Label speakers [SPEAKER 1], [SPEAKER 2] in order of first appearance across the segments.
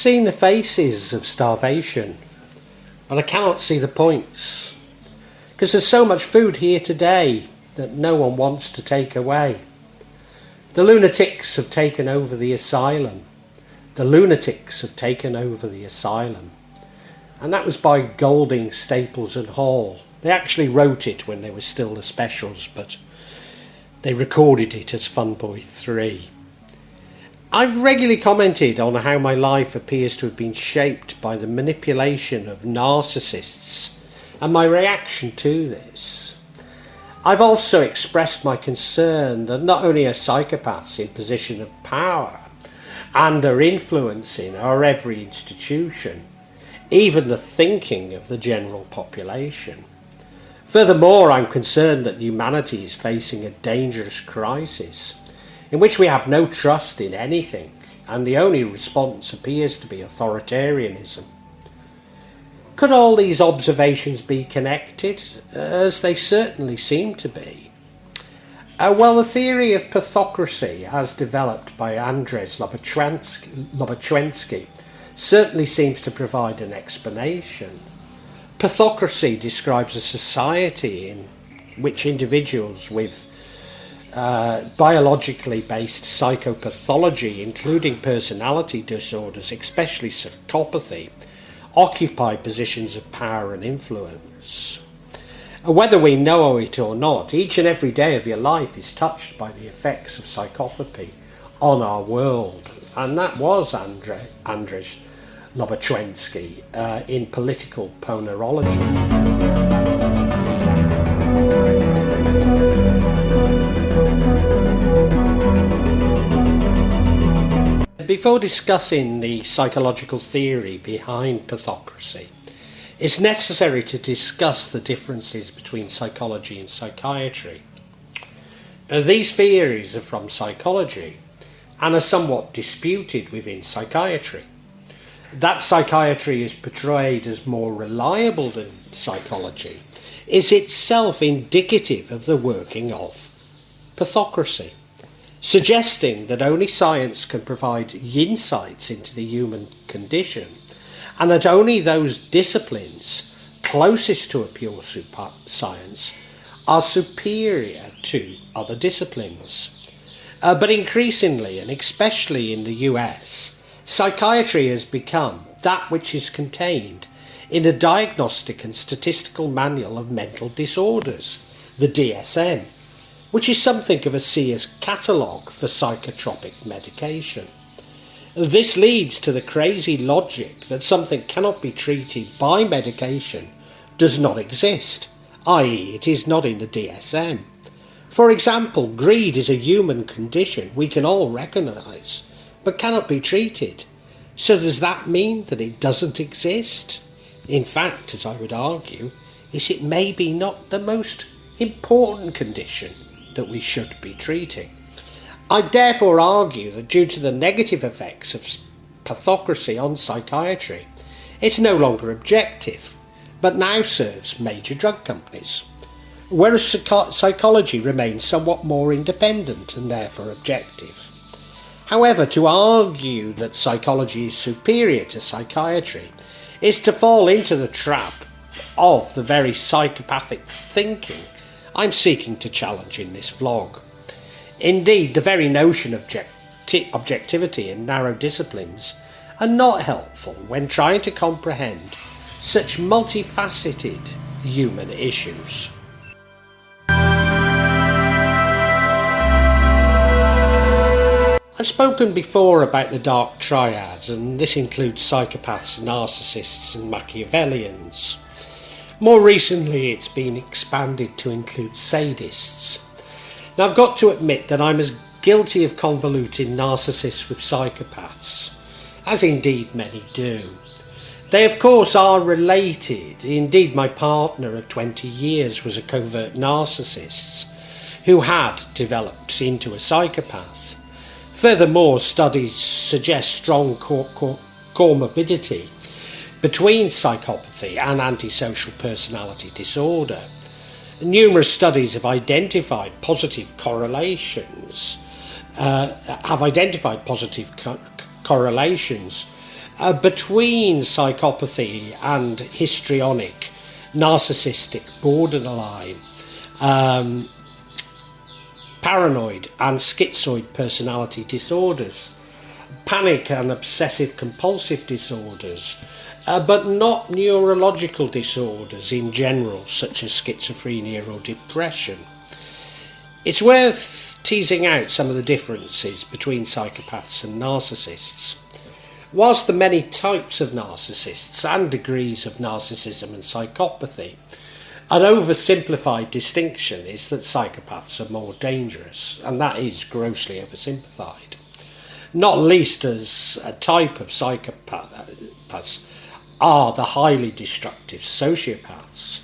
[SPEAKER 1] seen the faces of starvation, but I cannot see the points, because there's so much food here today that no one wants to take away. The lunatics have taken over the asylum. The lunatics have taken over the asylum. And that was by Golding, Staples and Hall. They actually wrote it when they were still the Specials, but they recorded it as Funboy 3. I've regularly commented on how my life appears to have been shaped by the manipulation of narcissists and my reaction to this. I've also expressed my concern that not only are psychopaths in position of power and are influencing our every institution, even the thinking of the general population. Furthermore, I'm concerned that humanity is facing a dangerous crisis in which we have no trust in anything, and the only response appears to be authoritarianism. Could all these observations be connected, as they certainly seem to be? Well, the theory of pathocracy, as developed by Andrzej Lobaczewski, certainly seems to provide an explanation. Pathocracy describes a society in which individuals with biologically based psychopathology, including personality disorders, especially psychopathy, occupy positions of power and influence. And whether we know it or not, each and every day of your life is touched by the effects of psychopathy on our world. And that was Andrzej Lobaczewski in Political Ponerology. Before discussing the psychological theory behind pathocracy, it's necessary to discuss the differences between psychology and psychiatry. These theories are from psychology and are somewhat disputed within psychiatry. That psychiatry is portrayed as more reliable than psychology is itself indicative of the working of pathocracy, suggesting that only science can provide insights into the human condition, and that only those disciplines closest to a pure science are superior to other disciplines. But increasingly, and especially in the US, psychiatry has become that which is contained in the Diagnostic and Statistical Manual of Mental Disorders, the DSM, which is something of a Sears catalogue for psychotropic medication. This leads to the crazy logic that something cannot be treated by medication does not exist, i.e. it is not in the DSM. For example, greed is a human condition we can all recognise, but cannot be treated. So does that mean that it doesn't exist? In fact, as I would argue, is it maybe not the most important condition that we should be treating? I therefore argue that due to the negative effects of pathocracy on psychiatry, it's no longer objective, but now serves major drug companies, whereas psychology remains somewhat more independent and therefore objective. However, to argue that psychology is superior to psychiatry is to fall into the trap of the very psychopathic thinking I'm seeking to challenge in this vlog. Indeed, the very notion of objectivity in narrow disciplines are not helpful when trying to comprehend such multifaceted human issues. I've spoken before about the dark triads, and this includes psychopaths, narcissists and Machiavellians. More recently, it's been expanded to include sadists. Now, I've got to admit that I'm as guilty of convoluting narcissists with psychopaths, as indeed many do. They, of course, are related. Indeed, my partner of 20 years was a covert narcissist who had developed into a psychopath. Furthermore, studies suggest strong comorbidity between psychopathy and antisocial personality disorder. Numerous studies have identified positive correlations Between psychopathy and histrionic, narcissistic, borderline, paranoid and schizoid personality disorders, panic and obsessive compulsive disorders, but not neurological disorders in general, such as schizophrenia or depression. It's worth teasing out some of the differences between psychopaths and narcissists. Whilst the many types of narcissists and degrees of narcissism and psychopathy, an oversimplified distinction is that psychopaths are more dangerous, and that is grossly oversimplified. Not least as a type of psychopaths are the highly destructive sociopaths.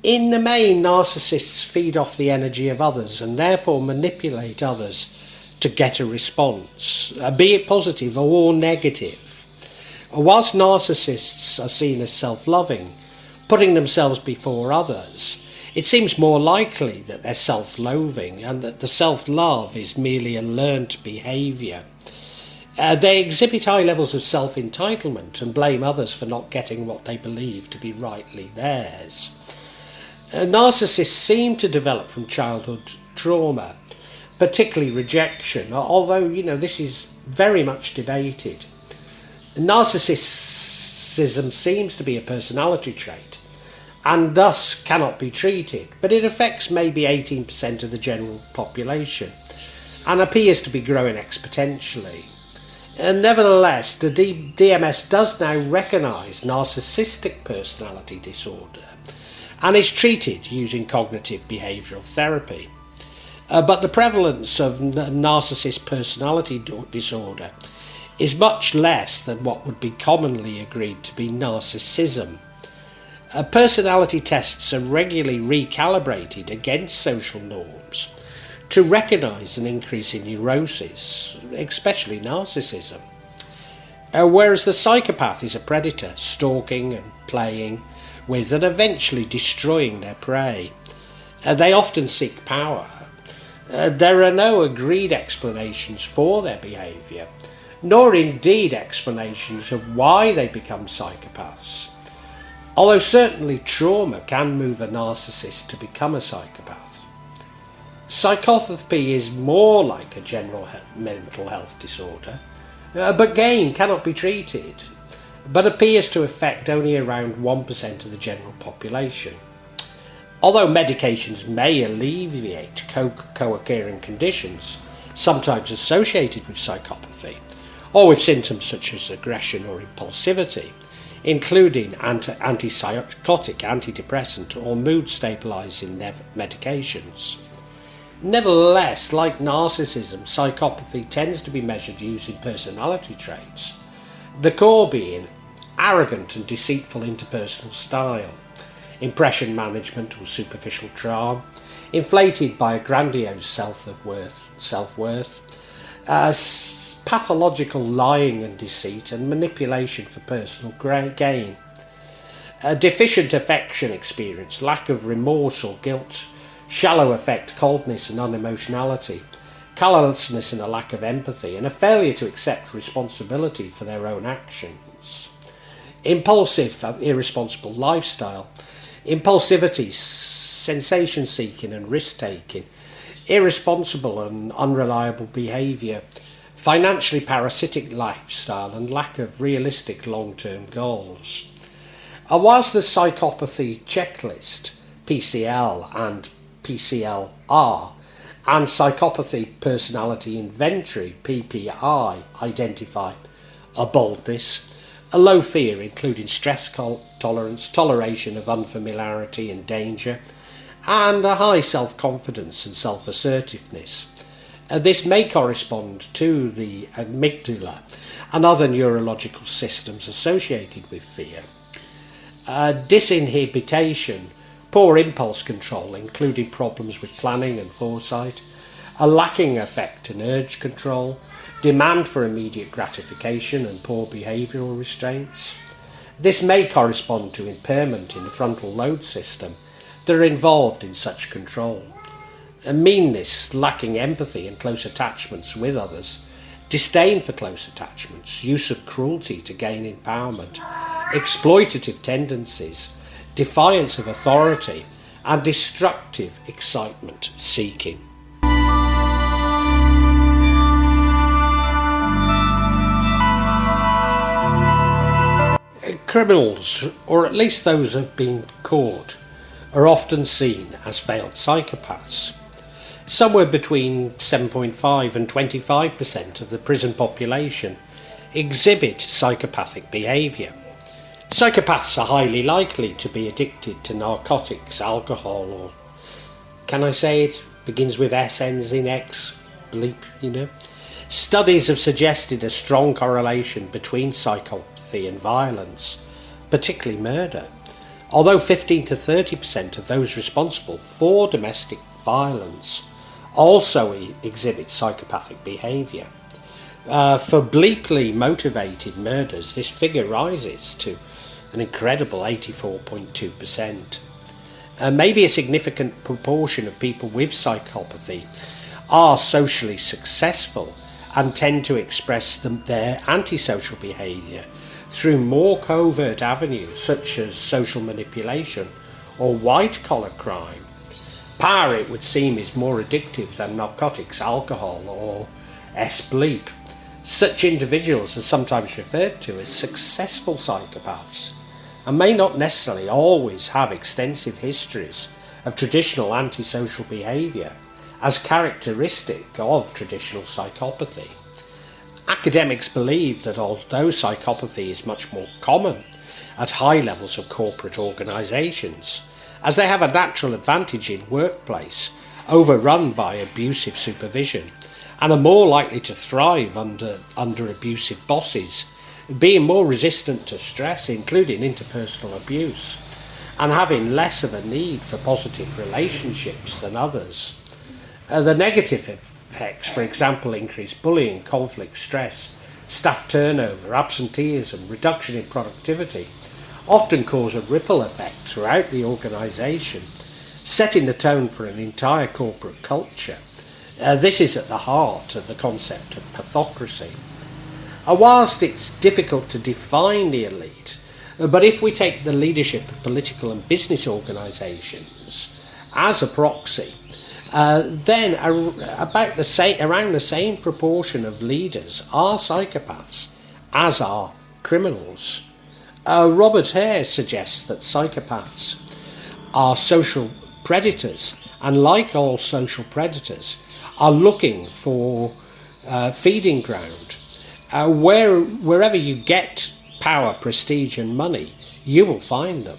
[SPEAKER 1] In the main, narcissists feed off the energy of others and therefore manipulate others to get a response, be it positive or negative. Whilst narcissists are seen as self-loving, putting themselves before others, it seems more likely that they're self-loathing and that the self-love is merely a learnt behaviour. They exhibit high levels of self-entitlement and blame others for not getting what they believe to be rightly theirs. Narcissists seem to develop from childhood trauma, particularly rejection, although, this is very much debated. Narcissism seems to be a personality trait and thus cannot be treated, but it affects maybe 18% of the general population and appears to be growing exponentially. Nevertheless, the DMS does now recognise narcissistic personality disorder and is treated using cognitive behavioural therapy. But the prevalence of narcissist personality disorder is much less than what would be commonly agreed to be narcissism. Personality tests are regularly recalibrated against social norms to recognise an increase in neurosis, especially narcissism. Whereas the psychopath is a predator, stalking and playing with and eventually destroying their prey. They often seek power. There are no agreed explanations for their behaviour, nor indeed explanations of why they become psychopaths. Although certainly trauma can move a narcissist to become a psychopath. Psychopathy is more like a general mental health disorder, but again cannot be treated, but appears to affect only around 1% of the general population. Although medications may alleviate co-occurring conditions, sometimes associated with psychopathy, or with symptoms such as aggression or impulsivity, including antipsychotic, antidepressant or mood stabilising medications. Nevertheless, like narcissism, psychopathy tends to be measured using personality traits, the core being arrogant and deceitful interpersonal style, impression management or superficial charm, inflated by a grandiose self-worth, pathological lying and deceit and manipulation for personal gain, a deficient affection experience, lack of remorse or guilt, shallow affect, coldness and unemotionality, callousness and a lack of empathy, and a failure to accept responsibility for their own actions. Impulsive, irresponsible lifestyle, impulsivity, sensation seeking and risk taking, irresponsible and unreliable behaviour, financially parasitic lifestyle and lack of realistic long-term goals. Whilst the psychopathy checklist, PCL and PCLR, and psychopathy personality inventory, PPI, identify a boldness, a low fear including stress tolerance, toleration of unfamiliarity and danger, and a high self-confidence and self-assertiveness. This may correspond to the amygdala and other neurological systems associated with fear. Disinhibition, poor impulse control, including problems with planning and foresight, a lacking affect and urge control, demand for immediate gratification and poor behavioural restraints. This may correspond to impairment in the frontal lobe system that are involved in such control. Meanness, lacking empathy and close attachments with others, disdain for close attachments, use of cruelty to gain empowerment, exploitative tendencies, defiance of authority, and destructive excitement seeking. Criminals, or at least those who have been caught, are often seen as failed psychopaths. Somewhere between 7.5 and 25% of the prison population exhibit psychopathic behaviour. Psychopaths are highly likely to be addicted to narcotics, alcohol, or can I say it begins with S, ends in X, bleep. Studies have suggested a strong correlation between psychopathy and violence, particularly murder, although 15 to 30% of those responsible for domestic violence also exhibit psychopathic behaviour. For bleeply motivated murders, this figure rises to an incredible 84.2%. Maybe a significant proportion of people with psychopathy are socially successful and tend to express their antisocial behaviour through more covert avenues such as social manipulation or white-collar crime. Power, it would seem, is more addictive than narcotics, alcohol, or S-bleep. Such individuals are sometimes referred to as successful psychopaths and may not necessarily always have extensive histories of traditional antisocial behaviour as characteristic of traditional psychopathy. Academics believe that although psychopathy is much more common at high levels of corporate organisations, as they have a natural advantage in workplace overrun by abusive supervision and are more likely to thrive under abusive bosses, being more resistant to stress, including interpersonal abuse, and having less of a need for positive relationships than others. The negative effects, for example, increased bullying, conflict, stress, staff turnover, absenteeism, reduction in productivity, often cause a ripple effect throughout the organisation, setting the tone for an entire corporate culture. This is at the heart of the concept of pathocracy. Whilst it's difficult to define the elite, but if we take the leadership of political and business organisations as a proxy, then around the same proportion of leaders are psychopaths as are criminals. Robert Hare suggests that psychopaths are social predators, and like all social predators, are looking for feeding ground. Wherever you get power, prestige and money, you will find them.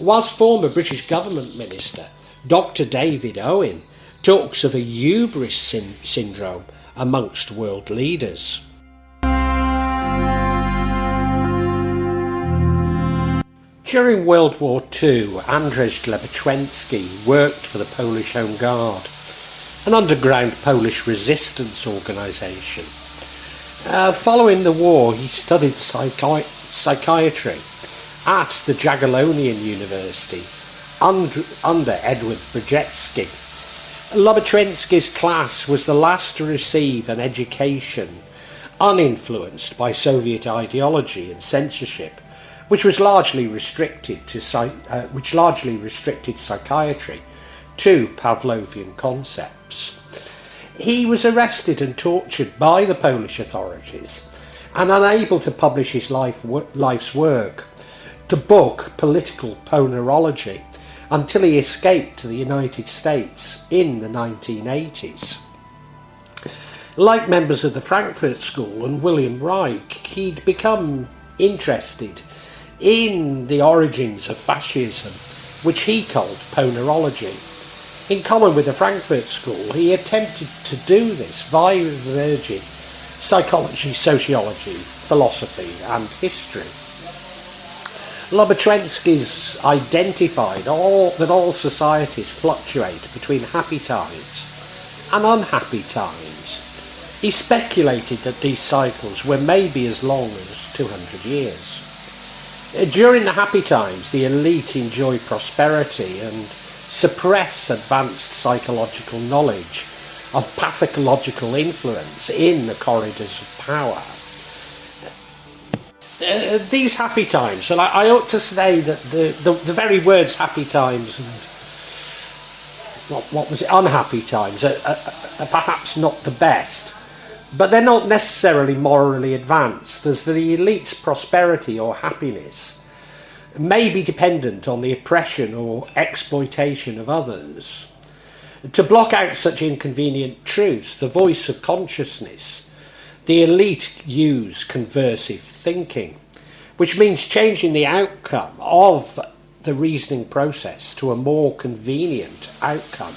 [SPEAKER 1] Whilst former British government minister Dr. David Owen talks of a hubris syndrome amongst world leaders. During World War II, Andrzej Lobaczewski worked for the Polish Home Guard, an underground Polish resistance organisation. Following the war, he studied psychiatry at the Jagiellonian University under Edward Brzezinski. Lobaczewski's class was the last to receive an education uninfluenced by Soviet ideology and censorship, which largely restricted psychiatry to Pavlovian concepts. He was arrested and tortured by the Polish authorities and unable to publish his life's work, the book Political Ponerology, until he escaped to the United States in the 1980s. Like members of the Frankfurt School and William Reich, he'd become interested in the origins of fascism, which he called ponerology. In common with the Frankfurt School, he attempted to do this via merging psychology, sociology, philosophy and history. Lobaczewski's identified that all societies fluctuate between happy times and unhappy times. He speculated that these cycles were maybe as long as 200 years. During the happy times, the elite enjoy prosperity and suppress advanced psychological knowledge, of pathological influence in the corridors of power. These happy times, and I ought to say that the very words happy times and what was it, unhappy times are perhaps not the best, but they're not necessarily morally advanced, as the elite's prosperity or happiness may be dependent on the oppression or exploitation of others. To block out such inconvenient truths, the voice of consciousness, the elite use conversive thinking, which means changing the outcome of the reasoning process to a more convenient outcome.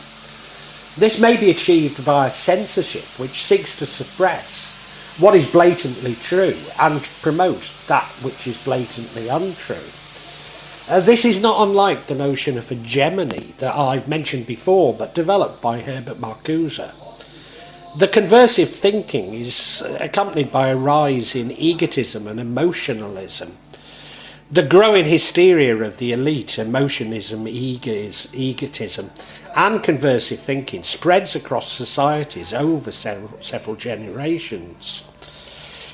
[SPEAKER 1] This may be achieved via censorship, which seeks to suppress what is blatantly true and promote that which is blatantly untrue. This is not unlike the notion of hegemony that I've mentioned before, but developed by Herbert Marcuse. The conversive thinking is accompanied by a rise in egotism and emotionalism. The growing hysteria of the elite, emotionism, egotism, and conversive thinking spreads across societies over several generations.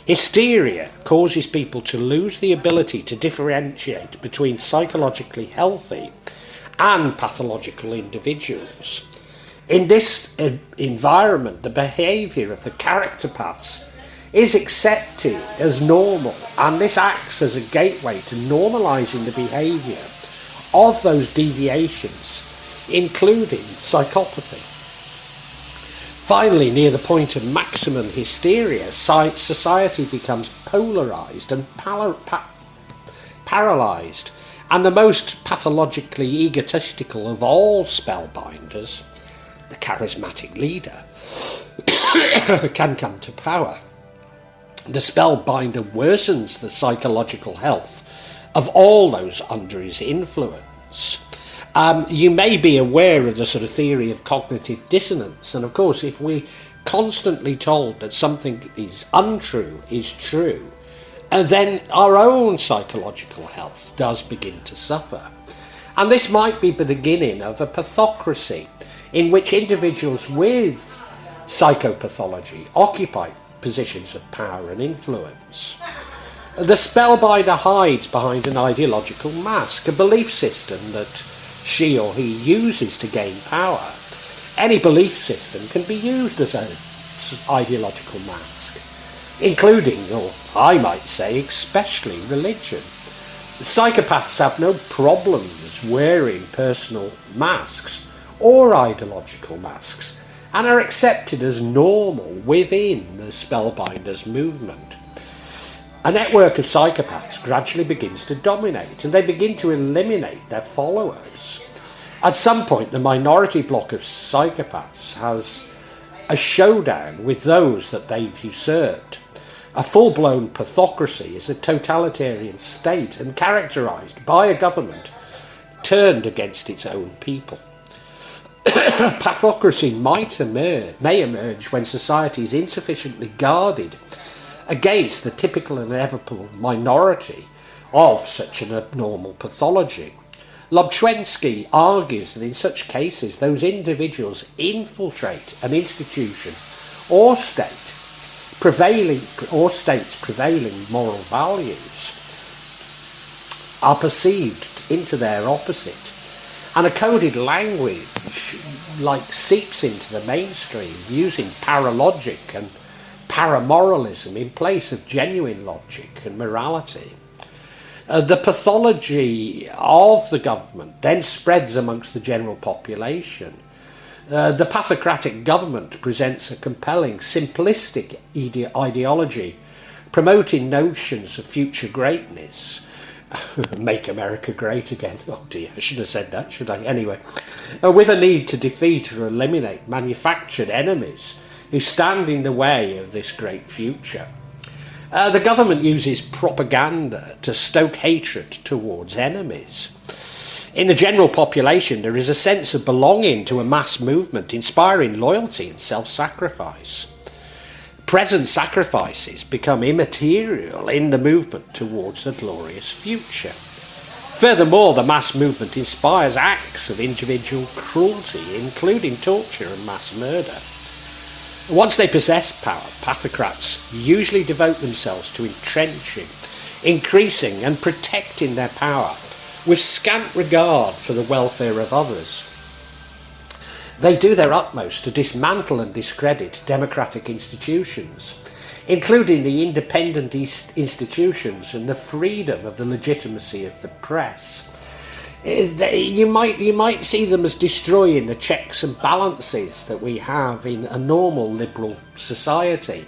[SPEAKER 1] Hysteria causes people to lose the ability to differentiate between psychologically healthy and pathological individuals. In this environment, the behaviour of the character paths is accepted as normal, and this acts as a gateway to normalising the behaviour of those deviations, including psychopathy. Finally, near the point of maximum hysteria, society becomes polarised and paralysed, and the most pathologically egotistical of all spellbinders, the charismatic leader, can come to power. The spellbinder worsens the psychological health of all those under his influence. You may be aware of the sort of theory of cognitive dissonance, and of course if we're constantly told that something is untrue is true, then our own psychological health does begin to suffer. And this might be the beginning of a pathocracy in which individuals with psychopathology occupy positions of power and influence. The spellbinder hides behind an ideological mask, a belief system that she or he uses to gain power. Any belief system can be used as an ideological mask, including, or I might say, especially religion. Psychopaths have no problems wearing personal masks or ideological masks, and are accepted as normal within the spellbinders movement. A network of psychopaths gradually begins to dominate, and they begin to eliminate their followers. At some point, the minority bloc of psychopaths has a showdown with those that they've usurped. A full-blown pathocracy is a totalitarian state and characterised by a government turned against its own people. Pathocracy may emerge when society is insufficiently guarded against the typical and inevitable minority of such an abnormal pathology. Lobaczewski argues that in such cases those individuals infiltrate an institution or state's prevailing moral values are perceived into their opposite, and a coded language seeps into the mainstream, using paralogic and paramoralism in place of genuine logic and morality. The pathology of the government then spreads amongst the general population. The pathocratic government presents a compelling, simplistic ideology, promoting notions of future greatness. Make America great again. Oh dear, I shouldn't have said that, should I? Anyway, with a need to defeat or eliminate manufactured enemies who stand in the way of this great future. The government uses propaganda to stoke hatred towards enemies. In the general population, there is a sense of belonging to a mass movement, inspiring loyalty and self-sacrifice. Present sacrifices become immaterial in the movement towards the glorious future. Furthermore, the mass movement inspires acts of individual cruelty, including torture and mass murder. Once they possess power, pathocrats usually devote themselves to entrenching, increasing and protecting their power with scant regard for the welfare of others. They do their utmost to dismantle and discredit democratic institutions, including the independent institutions and the freedom of the legitimacy of the press. You might see them as destroying the checks and balances that we have in a normal liberal society.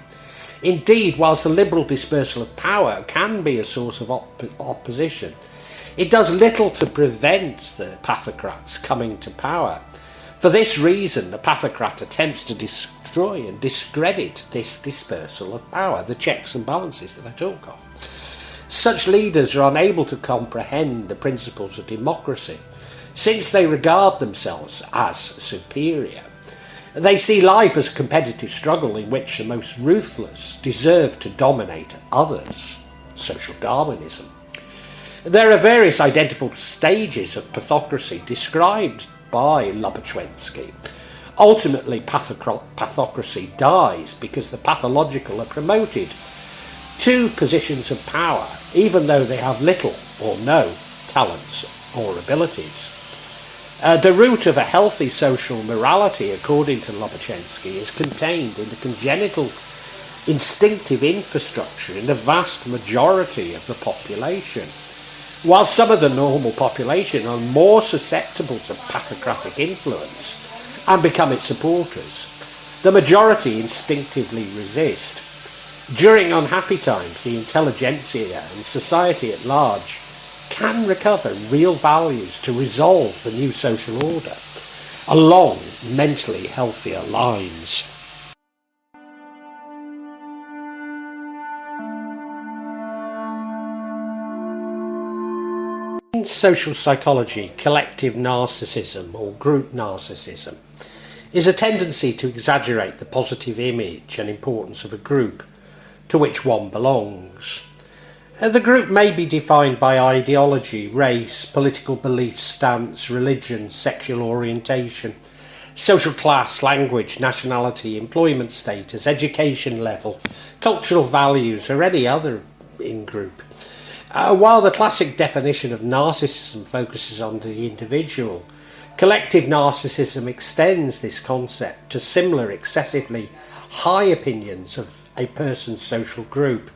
[SPEAKER 1] Indeed, whilst the liberal dispersal of power can be a source of opposition, it does little to prevent the pathocrats coming to power. For this reason, the pathocrat attempts to destroy and discredit this dispersal of power, the checks and balances that I talk of. Such leaders are unable to comprehend the principles of democracy, since they regard themselves as superior. They see life as a competitive struggle in which the most ruthless deserve to dominate others, social Darwinism. There are various identifiable stages of pathocracy described by Lobaczewski. Ultimately, pathocracy dies because the pathological are promoted to positions of power, even though they have little or no talents or abilities. The root of a healthy social morality, according to Lobaczewski, is contained in the congenital instinctive infrastructure in the vast majority of the population. While some of the normal population are more susceptible to pathocratic influence and become its supporters, the majority instinctively resist. During unhappy times, the intelligentsia and society at large can recover real values to resolve the new social order along mentally healthier lines. In social psychology, collective narcissism or group narcissism is a tendency to exaggerate the positive image and importance of a group to which one belongs. The group may be defined by ideology, race, political belief, stance, religion, sexual orientation, social class, language, nationality, employment status, education level, cultural values, or any other in-group. While the classic definition of narcissism focuses on the individual, collective narcissism extends this concept to similar excessively high opinions of a person's social group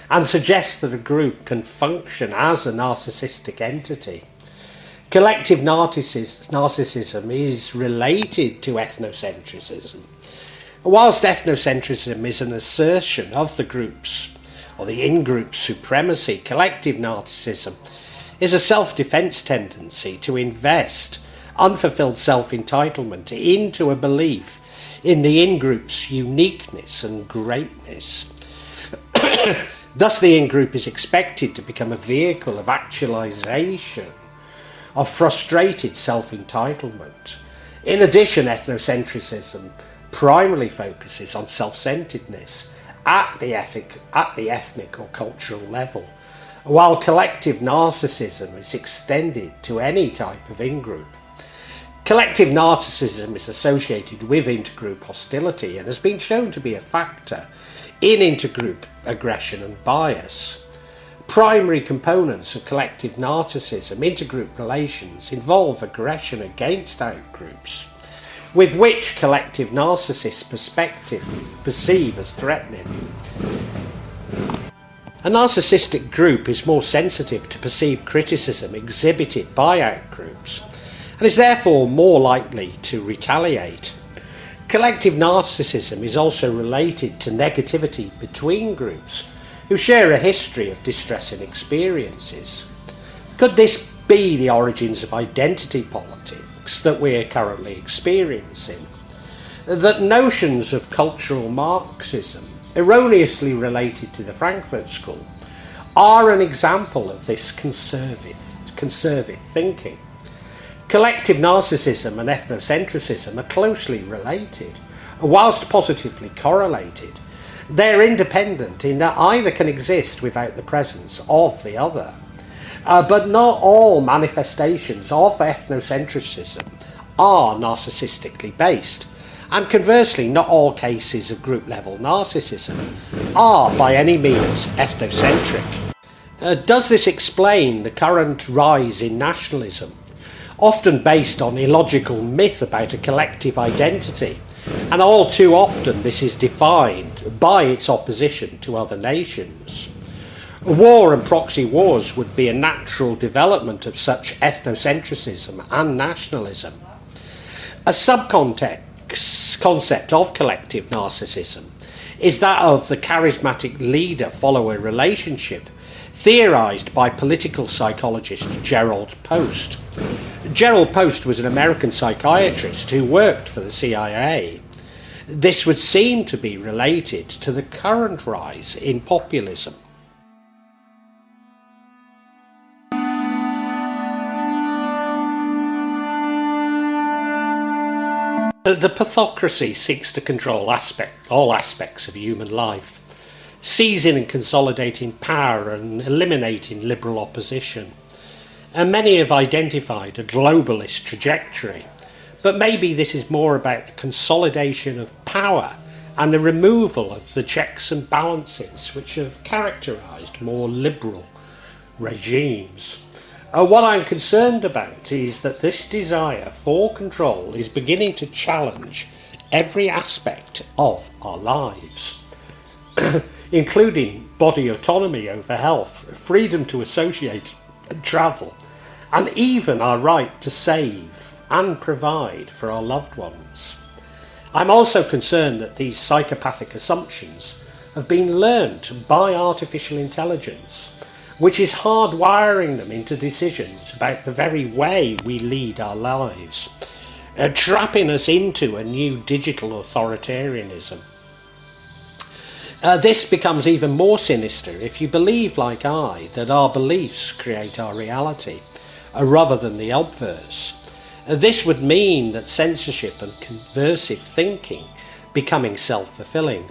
[SPEAKER 1] and suggests that a group can function as a narcissistic entity. Collective narcissism is related to ethnocentrism. Whilst ethnocentrism is an assertion of the group's or the in-group supremacy, collective narcissism is a self-defense tendency to invest unfulfilled self-entitlement into a belief in the in-group's uniqueness and greatness. Thus, the in-group is expected to become a vehicle of actualization of frustrated self-entitlement. In addition, ethnocentrism primarily focuses on self-centeredness at the ethnic or cultural level, while collective narcissism is extended to any type of in-group. Collective narcissism is associated with intergroup hostility and has been shown to be a factor in intergroup aggression and bias. Primary components of collective narcissism intergroup relations involve aggression against outgroups, with which collective narcissists perceive as threatening. A narcissistic group is more sensitive to perceived criticism exhibited by outgroups and is therefore more likely to retaliate. Collective narcissism is also related to negativity between groups who share a history of distressing experiences. Could this be the origins of identity politics that we are currently experiencing? That notions of cultural Marxism, erroneously related to the Frankfurt School, are an example of this conservative thinking. Collective narcissism and ethnocentrism are closely related, whilst positively correlated. They're independent in that either can exist without the presence of the other. But not all manifestations of ethnocentrism are narcissistically based, And conversely, not all cases of group-level narcissism are by any means ethnocentric. Does this explain the current rise in nationalism, often based on illogical myth about a collective identity, and all too often this is defined by its opposition to other nations? War and proxy wars would be a natural development of such ethnocentrism and nationalism. A concept of collective narcissism is that of the charismatic leader-follower relationship, theorised by political psychologist Gerald Post. Gerald Post was an American psychiatrist who worked for the CIA. This would seem to be related to the current rise in populism. The Pathocracy seeks to control all aspects of human life, seizing and consolidating power and eliminating liberal opposition. And many have identified a globalist trajectory, but maybe this is more about the consolidation of power and the removal of the checks and balances which have characterised more liberal regimes. What I'm concerned about is that this desire for control is beginning to challenge every aspect of our lives, including body autonomy over health, freedom to associate and travel, and even our right to save and provide for our loved ones. I'm also concerned that these psychopathic assumptions have been learnt by artificial intelligence, which is hardwiring them into decisions about the very way we lead our lives, trapping us into a new digital authoritarianism. This becomes even more sinister if you believe, like I, that our beliefs create our reality, rather than the obverse. This would mean that censorship and conversive thinking becoming self-fulfilling.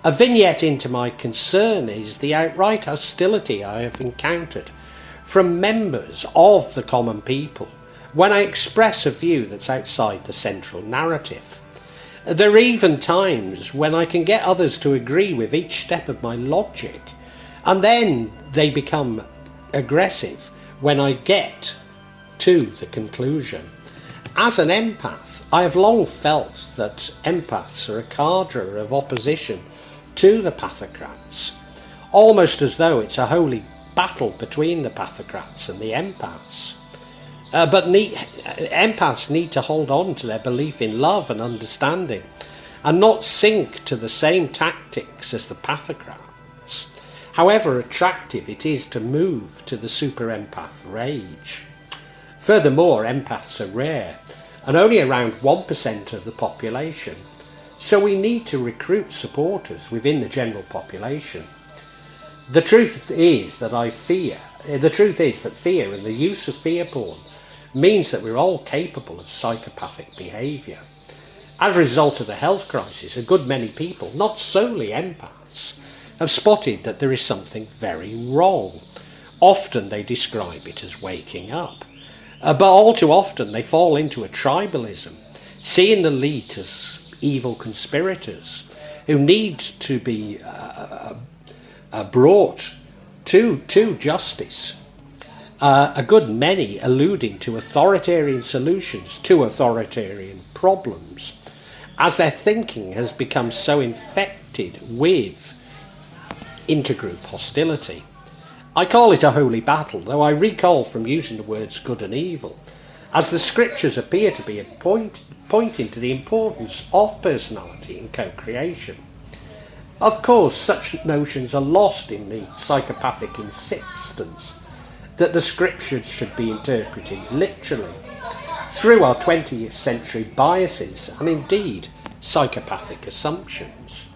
[SPEAKER 1] A vignette into my concern is the outright hostility I have encountered from members of the common people when I express a view that's outside the central narrative. There are even times when I can get others to agree with each step of my logic, and then they become aggressive when I get to the conclusion. As an empath, I have long felt that empaths are a cadre of opposition to the Pathocrats, almost as though it's a holy battle between the Pathocrats and the empaths. But empaths need to hold on to their belief in love and understanding, and not sink to the same tactics as the Pathocrats, however attractive it is to move to the super empath rage. Furthermore, empaths are rare, and only around 1% of the population, so we need to recruit supporters within the general population. The truth is that fear and the use of fear porn means that we're all capable of psychopathic behaviour. As a result of the health crisis, a good many people, not solely empaths, have spotted that there is something very wrong. Often they describe it as waking up, but all too often they fall into a tribalism, seeing the elite as evil conspirators who need to be brought to justice. A good many alluding to authoritarian solutions to authoritarian problems, as their thinking has become so infected with intergroup hostility. I call it a holy battle, though I recoil from using the words good and evil, as the scriptures appear to be pointing to the importance of personality in co-creation. Of course, such notions are lost in the psychopathic insistence that the scriptures should be interpreted literally through our 20th century biases and indeed psychopathic assumptions.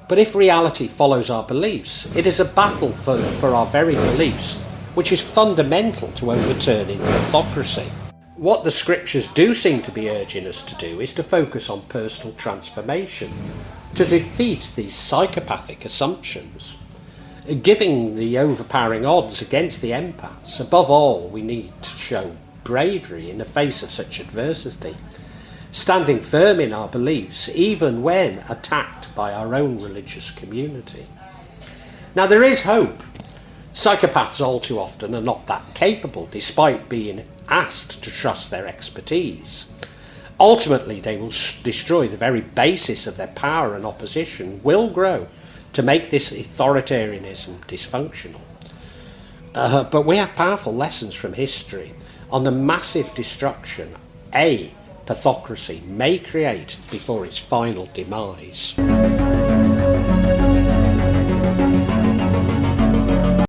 [SPEAKER 1] But if reality follows our beliefs, it is a battle for our very beliefs, which is fundamental to overturning pathocracy. What the scriptures do seem to be urging us to do is to focus on personal transformation, to defeat these psychopathic assumptions. Given the overpowering odds against the empaths, above all we need to show bravery in the face of such adversity. standing firm in our beliefs even when attacked by our own religious community. Now, there is hope. Psychopaths all too often are not that capable, despite being asked to trust their expertise. Ultimately, they will destroy the very basis of their power, and opposition will grow to make this authoritarianism dysfunctional. But we have powerful lessons from history on the massive destruction a pathocracy may create before its final demise.